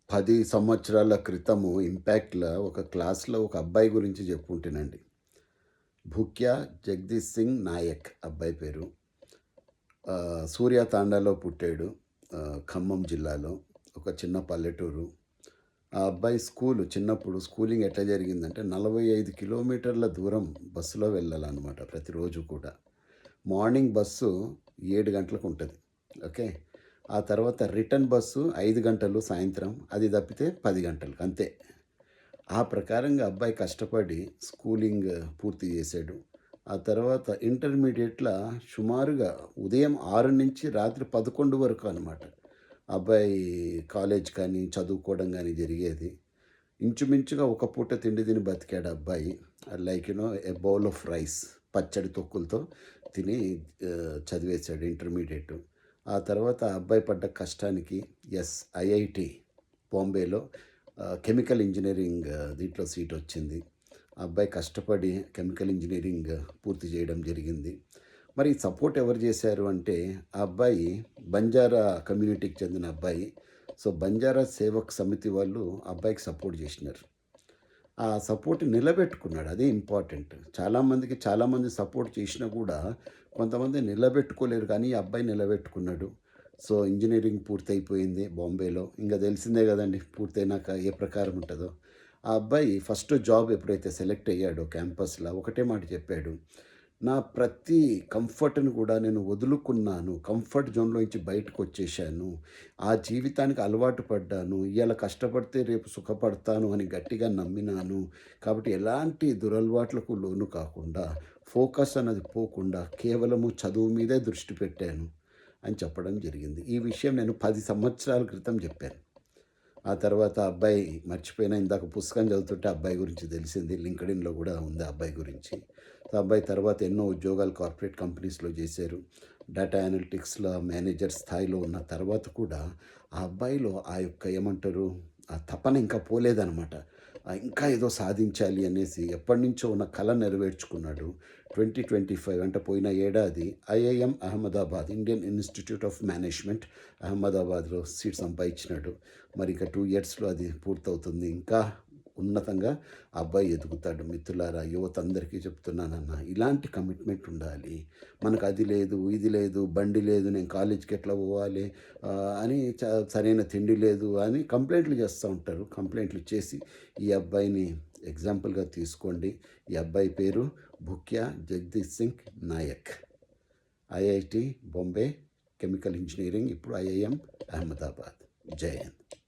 10 సంవత్సరాల క్రితము ఇంపాక్ట్‌లో ఒక క్లాస్‌లో ఒక అబ్బాయి గురించి చెప్పుకుంటేనండి. భూక్యా జగదీష్ సింగ్ నాయక్ అబ్బాయి పేరు. సూర్య తాండాలో పుట్టాడు. ఖమ్మం జిల్లాలో ఒక చిన్న పల్లెటూరు. ఆ అబ్బాయి చిన్నప్పుడు స్కూలింగ్ ఎట్లా జరిగిందంటే 45 కిలోమీటర్ల దూరం బస్సులో వెళ్ళాలనమాట ప్రతిరోజు కూడా. మార్నింగ్ బస్సు 7 గంటలకు ఉంటది. ఓకే. ఆ తర్వాత రిటర్న్ బస్సు 5 గంటలు సాయంత్రం. అది తప్పితే 10 గంటలు అంతే. ఆ ప్రకారంగా అబ్బాయి కష్టపడి స్కూలింగ్ పూర్తి చేశాడు. ఆ తర్వాత ఇంటర్మీడియేట్‌ల సుమారుగా ఉదయం 6 నుంచి రాత్రి 11 వరకు అనమాట. అబ్బాయి కాలేజ్ కానీ, చదువుకోవడం గానీ జరిగేది. ఇంచుమించుగా ఒక పూట తిండి తిని బతికాడు అబ్బాయి. ఎ బౌల్ ఆఫ్ రైస్ పచ్చడి తొక్కులతో తిని చదివేశాడు ఇంటర్మీడియేట్. ఆ తర్వాత ఆ అబ్బాయి పడ్డ కష్టానికి ఐఐటీ బాంబేలో కెమికల్ ఇంజినీరింగ్ దీంట్లో సీట్ వచ్చింది. ఆ అబ్బాయి కష్టపడి కెమికల్ ఇంజినీరింగ్ పూర్తి చేయడం జరిగింది. మరి సపోర్ట్ ఎవరు చేశారు అంటే, ఆ అబ్బాయి బంజారా కమ్యూనిటీకి చెందిన అబ్బాయి. సో, బంజారా సేవక్ సమితి వాళ్ళు ఆ అబ్బాయికి సపోర్ట్ చేసినారు. ఆ సపోర్ట్ నిలబెట్టుకున్నాడు. అదే ఇంపార్టెంట్. చాలామంది సపోర్ట్ చేసినా కూడా కొంతమంది నిలబెట్టుకోలేరు, కానీ ఈ అబ్బాయి నిలబెట్టుకున్నాడు. సో, ఇంజినీరింగ్ పూర్తయిపోయింది బాంబేలో. ఇంక తెలిసిందే గదండీ! పూర్తయినాక ఏ ప్రకారం ఉంటదో. ఆ అబ్బాయి ఫస్ట్ జాబ్ ఎప్పుడైతే సెలెక్ట్ అయ్యాడో క్యాంపస్‌ల ఒకటే మాట చెప్పాడు. నా ప్రతి కంఫర్ట్‌ని కూడా నేను వదులుకున్నాను. కంఫర్ట్ జోన్‌లోంచి బయటకొచ్చేశాను. ఆ జీవితానికి అలవాటు పడ్డాను. ఇయాల కష్టపడితే రేపు సుఖపడతాను అని గట్టిగా నమ్మినాను. కాబట్టి ఎలాంటి దురలవాట్లకు లోను కాకుండా, ఫోకస్ అన్నది పోకుండా కేవలము చదువు మీదే దృష్టి పెట్టాను అని చెప్పడం జరిగింది. ఈ విషయం నేను 10 సంవత్సరాల క్రితం జెప్పాను. ఆ తర్వాత ఆ అబ్బాయి మర్చిపోయినా, ఇందాక పుస్తకం చదువుతుంటే అబ్బాయి గురించి తెలిసింది. లింక్డ్ఇన్‌లో గూడా ఉంది ఆ అబ్బాయి గురించి. సో, ఆ అబ్బాయి తర్వాత ఎన్నో ఉద్యోగాలు కార్పొరేట్ కంపెనీస్‌లో చేశారు. డేటా అనలిటిక్స్‌లో మేనేజర్ స్థాయిలో ఉన్న తర్వాత కూడా ఆ అబ్బాయిలో ఆ యొక్క ఏమంటారు, ఆ తపన ఇంకా పోలేదనమాట. ఇంకా ఏదో సాధించాలి అనేసి ఎప్పటినుంచో ఉన్న కల నెరవేర్చుకున్నాడు. 2025 అంటే పోయిన ఏడాది IIM Ahmedabad, Indian institute of management అహ్మదాబాద్‌లో సీట్ సంపాదించినాడు. మరి ఇక 2 ఇయర్స్‌లో అది పూర్తవుతుంది. ఇంకా ఉన్నతంగా ఆ అబ్బాయి ఎదుగుతాడు. మిత్రులారా, యువత అందరికీ చెప్తున్నానన్న, ఇలాంటి కమిట్మెంట్ ఉండాలి. మనకు అది లేదు, ఇది లేదు, బండి లేదు, నేను కాలేజ్‌కి ఎట్లా పోవాలి అని సరైన తిండి లేదు అని కంప్లెయింట్లు చేస్తూ ఉంటారు. కంప్లెయింట్లు చేసి ఈ అబ్బాయిని ఎగ్జాంపుల్‌గా తీసుకోండి. ఈ అబ్బాయి పేరు Bhukya Jagadish Singh Nayak. IIT Bombay chemical engineering, ఇప్పుడు ఐఐఎం అహ్మదాబాద్. జై హింద్.